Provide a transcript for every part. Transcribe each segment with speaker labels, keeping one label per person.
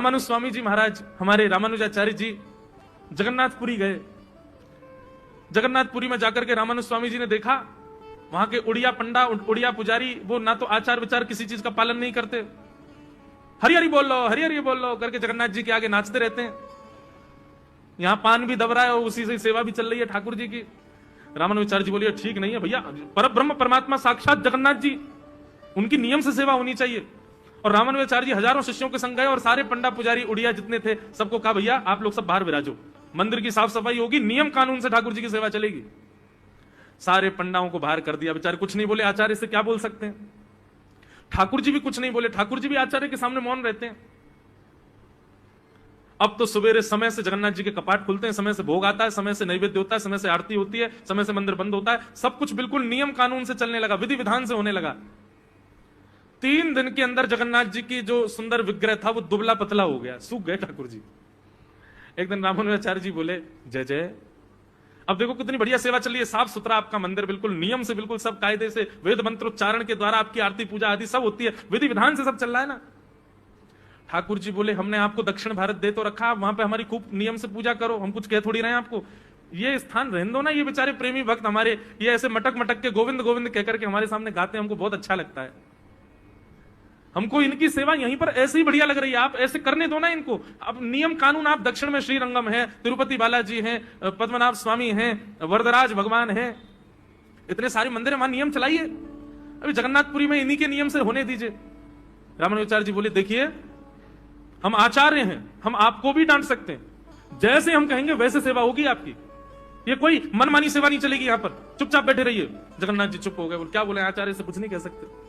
Speaker 1: रामानुज स्वामी जी महाराज, हमारे रामानुजाचार्य जी जगन्नाथपुरी गए। जगन्नाथपुरी में जाकर के रामानुज स्वामी जी ने देखा वहां के उड़िया पंडा, उड़िया पुजारी, वो ना तो आचार विचार किसी चीज का पालन नहीं करते, हरि हरि बोल लो, हरि हरि बोल लो करके जगन्नाथ जी के आगे नाचते रहते हैं। यहां पान भी दब रहा है और उसी से सेवा भी चल रही है ठाकुर जी की। रामानुजाचार्य जी बोलिए ठीक नहीं है भैया, पर ब्रह्म परमात्मा साक्षात जगन्नाथ जी, उनकी नियम से सेवा होनी चाहिए। और रामानुजाचार्य जी हजारों शिष्यों के संग गए और सारे पंडा पुजारी उड़िया जितने थे सबको कहा भैया आप लोग सब बाहर विराजो, मंदिर की साफ सफाई होगी, नियम कानून से ठाकुर जी की सेवा चलेगी। सारे पंडाओं को बाहर कर दिया, बेचारे कुछ नहीं बोले, आचार्य से क्या बोल सकते हैं। ठाकुर जी भी कुछ नहीं बोले, ठाकुर जी भी आचार्य के सामने मौन रहते हैं। अब तो सवेरे समय से जगन्नाथ जी के कपाट खुलते हैं, समय से भोग आता है, समय से नैवेद्य होता है, समय से आरती होती है, समय से मंदिर बंद होता है, सब कुछ बिल्कुल नियम कानून से चलने लगा, विधि विधान से होने लगा। 3 दिन के अंदर जगन्नाथ जी की जो सुंदर विग्रह था वो दुबला पतला हो गया, सूख गए ठाकुर जी। एक दिन रामानुजाचार्य जी बोले जय जय, अब देखो कितनी बढ़िया सेवा चल रही है, साफ सुथरा आपका मंदिर, बिल्कुल नियम से, बिल्कुल सब कायदे से, वेद मंत्रोच्चारण के द्वारा आपकी आरती पूजा आदि सब होती है, विधि विधान से सब चल रहा है ना। ठाकुर जी बोले हमने आपको दक्षिण भारत दे तो रखा, वहां पे हमारी खूब नियम से पूजा करो, हम कुछ कह थोड़ी रहे हैं आपको, ये स्थान रहने दो ना। ये बेचारे प्रेमी भक्त हमारे, ये ऐसे मटक मटक के गोविंद गोविंद कहकर के हमारे सामने गाते हैं, हमको बहुत अच्छा लगता है, हमको इनकी सेवा यहीं पर ऐसे ही बढ़िया लग रही है, आप ऐसे करने दो ना इनको। अब नियम कानून, आप दक्षिण में श्रीरंगम है, तिरुपति बालाजी हैं, पद्मनाभ स्वामी हैं, वरदराज भगवान हैं, इतने सारे मंदिर वहां नियम चलाइए, अभी जगन्नाथपुरी में इन्हीं के नियम से होने दीजिए। रामानुजाचार्य जी बोले देखिए हम आचार्य हैं, हम आपको भी डांट सकते हैं, जैसे हम कहेंगे वैसे सेवा होगी आपकी, ये कोई मनमानी सेवा नहीं चलेगी, यहां पर चुपचाप बैठे रहिए। जगन्नाथ जी चुप हो गए, बोले क्या बोले, आचार्य से कुछ नहीं कह सकते।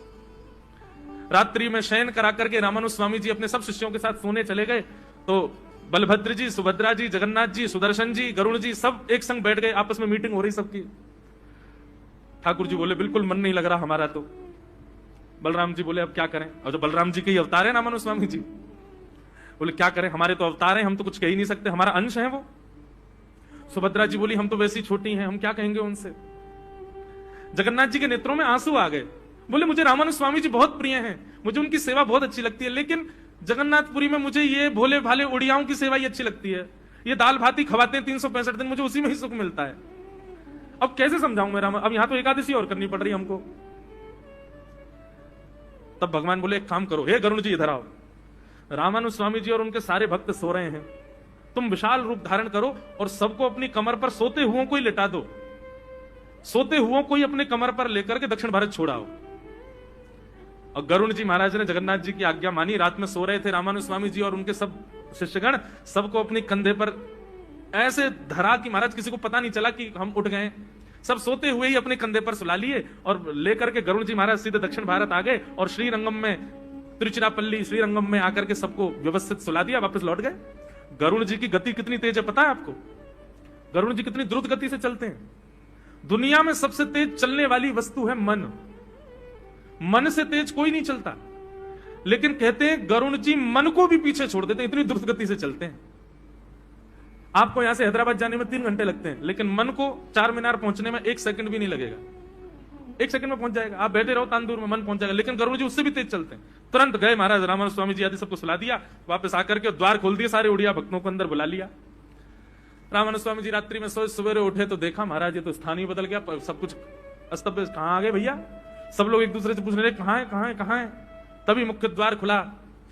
Speaker 1: रात्रि में शयन करा करके रामानुज स्वामी जी अपने सब शिष्यों के साथ सोने चले गए, तो बलभद्र जी, सुभद्रा जी, जगन्नाथ जी, सुदर्शन जी, गरुड़ जी सब एक संग बैठ गए, आपस में मीटिंग हो रही सबकी। ठाकुर जी बोले बिल्कुल मन नहीं लग रहा हमारा तो। बलराम जी बोले अब क्या करें, और जो बलराम जी के ही अवतार है रामानुज स्वामी जी, बोले क्या करें, हमारे तो अवतार हैं, हम तो कुछ कह ही नहीं सकते, हमारा अंश है वो। सुभद्रा जी बोली हम तो वैसी छोटी हैं, हम क्या कहेंगे उनसे। जगन्नाथ जी के नेत्रों में आंसू आ गए, बोले मुझे रामानुज स्वामी जी बहुत प्रिय हैं, मुझे उनकी सेवा बहुत अच्छी लगती है, लेकिन जगन्नाथपुरी में मुझे ये भोले भाले उड़ियाओं की सेवा ही अच्छी लगती है, ये दाल भाती खवाते हैं 365 दिन, मुझे उसी में ही सुख मिलता है। अब कैसे समझाऊं मैं अब यहां तो एकादशी और करनी पड़ रही हमको। तब भगवान बोले एक काम करो, हे गरुड़ जी इधर आओ, रामानुज स्वामी जी और उनके सारे भक्त सो रहे हैं, तुम विशाल रूप धारण करो और सबको अपनी कमर पर सोते हुओं को ही लिटा दो, सोते हुओं को ही अपने कमर पर लेकर के दक्षिण भारत छोड़ाओ। और गरुड़ जी महाराज ने जगन्नाथ जी की आज्ञा मानी, रात में सो रहे थे रामानुज स्वामी जी और उनके सब शिष्यगण, सबको अपनी कंधे पर ऐसे धरा कि महाराज किसी को पता नहीं चला कि हम उठ गए, सब सोते हुए ही अपने कंधे पर सुला लिए और लेकर के गरुड़ जी महाराज सीधे दक्षिण भारत आ गए और श्रीरंगम में, तिरुचिरापल्ली श्रीरंगम में आकर के सबको व्यवस्थित सुला दिया, वापस लौट गए। गरुड़ जी की गति कितनी तेज है पता है आपको, गरुड़ जी कितनी द्रुत गति से चलते हैं। दुनिया में सबसे तेज चलने वाली वस्तु है मन, मन से तेज कोई नहीं चलता, लेकिन कहते हैं गरुड़ जी मन को भी पीछे छोड़ देते हैं, इतनी द्रुत गति से चलते हैं। आपको यहां से हैदराबाद जाने में 3 घंटे लगते हैं, लेकिन मन को 4 मीनार पहुंचने में 1 सेकंड भी नहीं लगेगा, 1 सेकंड में पहुंच जाएगा। आप बैठे रहो तांदूर में, मन पहुंच जाएगा, लेकिन गरुड़ जी उससे भी तेज चलते हैं। तुरंत गए महाराज रामानुज स्वामी जी आदि सबको सुला दिया, वापस आकर के द्वार खोल दिए, सारे उड़िया भक्तों को अंदर बुला लिया। रामानुज स्वामी जी रात्रि में सोए, सवेरे उठे तो देखा महाराज ये तो स्थान ही बदल गया, सब कुछ अस्त व्यस्त, कहां आ गए भैया। सब लोग एक दूसरे से पूछ रहे कहां है कहां है कहां है। तभी मुख्य द्वार खुला,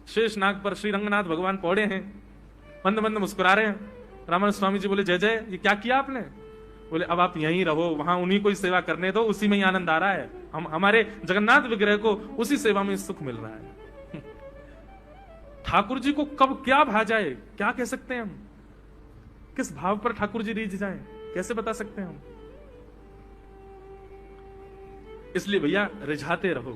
Speaker 1: शेष नाग पर श्री रंगनाथ भगवान पौड़े हैं, मंद मंद मुस्कुरा रहे हैं। रामानुज स्वामी जी बोले जय जय, ये क्या किया आपने। बोले अब आप यहीं रहो, वहां उन्हीं को ही सेवा करने दो, उसी में ही आनंद आ रहा है, हम हमारे जगन्नाथ विग्रह को उसी सेवा में सुख मिल रहा है। ठाकुर जी को कब क्या भा जाए क्या कह सकते हैं हम, किस भाव पर ठाकुर जी रीझ जाए कैसे बता सकते हैं हम। इसलिए भैया रिझाते रहो।